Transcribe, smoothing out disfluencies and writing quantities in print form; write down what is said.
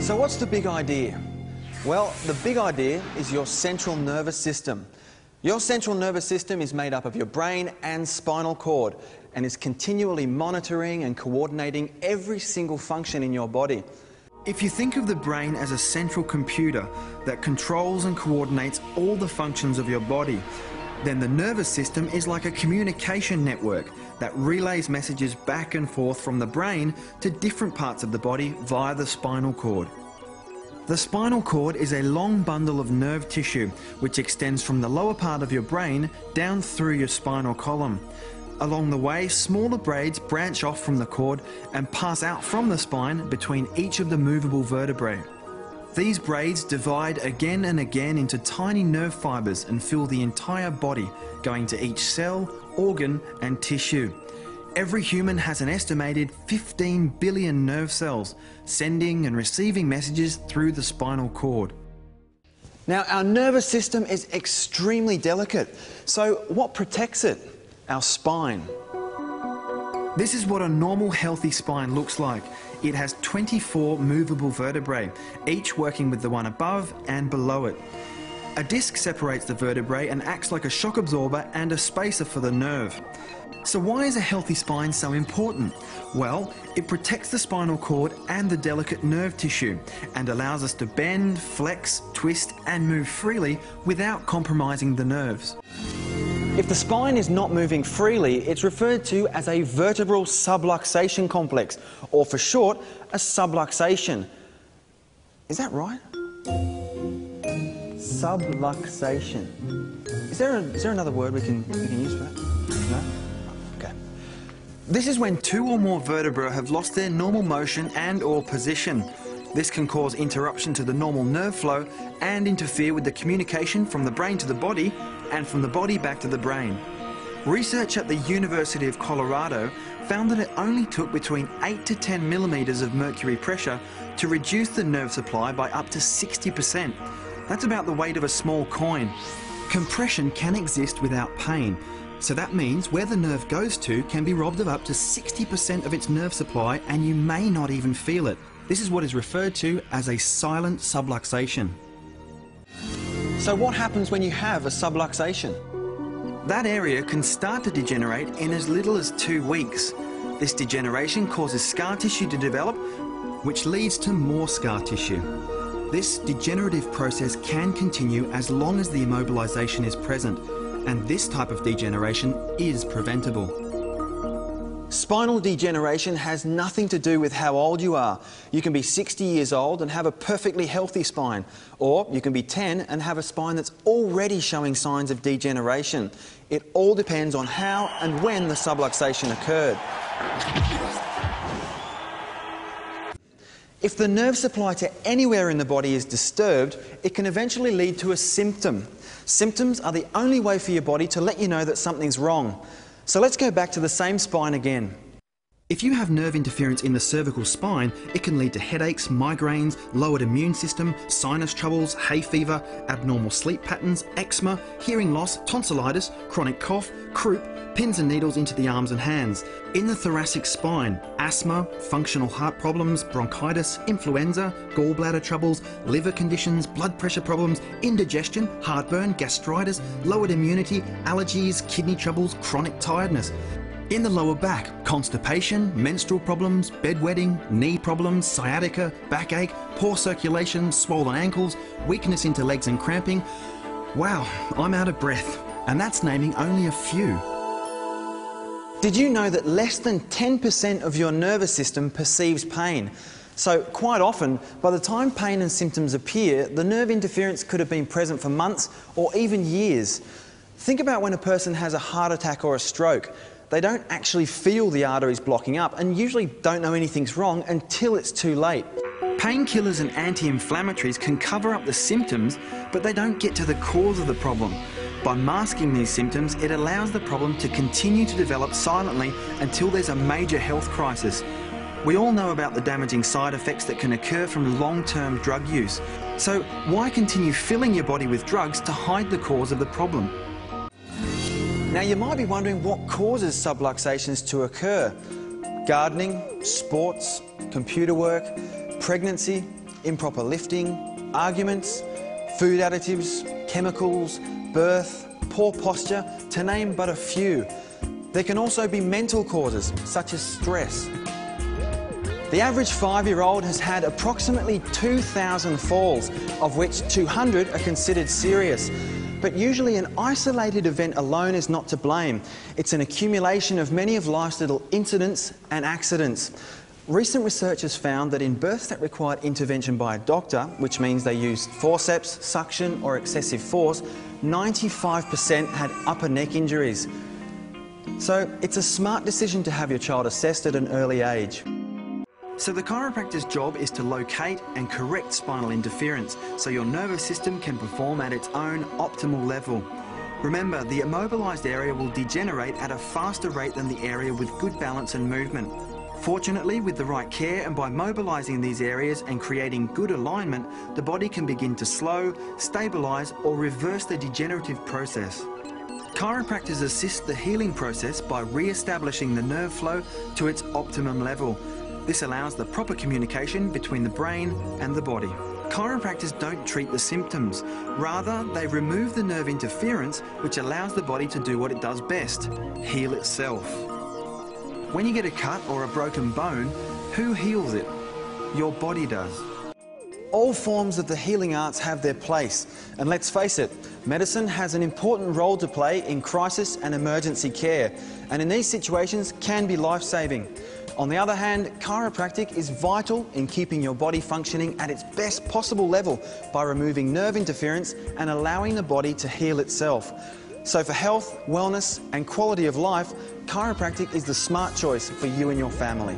So what's the big idea? Well, the big idea is your central nervous system. Your central nervous system is made up of your brain and spinal cord and is continually monitoring and coordinating every single function in your body. If you think of the brain as a central computer that controls and coordinates all the functions of your body, then the nervous system is like a communication network that relays messages back and forth from the brain to different parts of the body via the spinal cord. The spinal cord is a long bundle of nerve tissue which extends from the lower part of your brain down through your spinal column. Along the way, smaller braids branch off from the cord and pass out from the spine between each of the movable vertebrae. These braids divide again and again into tiny nerve fibres and fill the entire body, going to each cell, organ and tissue. Every human has an estimated 15 billion nerve cells, sending and receiving messages through the spinal cord. Now, our nervous system is extremely delicate, so what protects it? Our spine. This is what a normal healthy spine looks like. It has 24 movable vertebrae, each working with the one above and below it. A disc separates the vertebrae and acts like a shock absorber and a spacer for the nerve. So why is a healthy spine so important? Well, it protects the spinal cord and the delicate nerve tissue and allows us to bend, flex, twist and move freely without compromising the nerves. If the spine is not moving freely, it's referred to as a vertebral subluxation complex, or for short, a subluxation. Is that right? Subluxation. Is there another word we can use for that? No? Okay. This is when two or more vertebrae have lost their normal motion and/or position. This can cause interruption to the normal nerve flow and interfere with the communication from the brain to the body and from the body back to the brain. Research at the University of Colorado found that it only took between 8 to 10 millimeters of mercury pressure to reduce the nerve supply by up to 60%. That's about the weight of a small coin. Compression can exist without pain, so that means where the nerve goes to can be robbed of up to 60% of its nerve supply and you may not even feel it. This is what is referred to as a silent subluxation. So what happens when you have a subluxation? That area can start to degenerate in as little as 2 weeks. This degeneration causes scar tissue to develop, which leads to more scar tissue. This degenerative process can continue as long as the immobilization is present, and this type of degeneration is preventable. Spinal degeneration has nothing to do with how old you are. You can be 60 years old and have a perfectly healthy spine, or you can be 10 and have a spine that's already showing signs of degeneration. It all depends on how and when the subluxation occurred. If the nerve supply to anywhere in the body is disturbed, it can eventually lead to a symptom. Symptoms are the only way for your body to let you know that something's wrong. So let's go back to the same spine again. If you have nerve interference in the cervical spine, it can lead to headaches, migraines, lowered immune system, sinus troubles, hay fever, abnormal sleep patterns, eczema, hearing loss, tonsillitis, chronic cough, croup, pins and needles into the arms and hands. In the thoracic spine, asthma, functional heart problems, bronchitis, influenza, gallbladder troubles, liver conditions, blood pressure problems, indigestion, heartburn, gastritis, lowered immunity, allergies, kidney troubles, chronic tiredness. In the lower back, constipation, menstrual problems, bedwetting, knee problems, sciatica, backache, poor circulation, swollen ankles, weakness into legs and cramping. Wow, I'm out of breath, and that's naming only a few. Did you know that less than 10% of your nervous system perceives pain? So quite often, by the time pain and symptoms appear, the nerve interference could have been present for months or even years. Think about when a person has a heart attack or a stroke. They don't actually feel the arteries blocking up and usually don't know anything's wrong until it's too late. Painkillers and anti-inflammatories can cover up the symptoms, but they don't get to the cause of the problem. By masking these symptoms, it allows the problem to continue to develop silently until there's a major health crisis. We all know about the damaging side effects that can occur from long-term drug use. So why continue filling your body with drugs to hide the cause of the problem? Now you might be wondering what causes subluxations to occur. Gardening, sports, computer work, pregnancy, improper lifting, arguments, food additives, chemicals, birth, poor posture, to name but a few. There can also be mental causes, such as stress. The average 5-year-old has had approximately 2,000 falls, of which 200 are considered serious. But usually an isolated event alone is not to blame. It's an accumulation of many of life's little incidents and accidents. Recent research has found that in births that required intervention by a doctor, which means they used forceps, suction or excessive force, 95% had upper neck injuries. So it's a smart decision to have your child assessed at an early age. So the chiropractor's job is to locate and correct spinal interference so your nervous system can perform at its own optimal level. Remember, the immobilised area will degenerate at a faster rate than the area with good balance and movement. Fortunately, with the right care and by mobilising these areas and creating good alignment, the body can begin to slow, stabilise or reverse the degenerative process. Chiropractors assist the healing process by re-establishing the nerve flow to its optimum level. This allows the proper communication between the brain and the body. Chiropractors don't treat the symptoms. Rather, they remove the nerve interference, which allows the body to do what it does best, heal itself. When you get a cut or a broken bone, who heals it? Your body does. All forms of the healing arts have their place, and let's face it, medicine has an important role to play in crisis and emergency care, and in these situations can be life-saving. On the other hand, chiropractic is vital in keeping your body functioning at its best possible level by removing nerve interference and allowing the body to heal itself. So for health, wellness and quality of life, chiropractic is the smart choice for you and your family.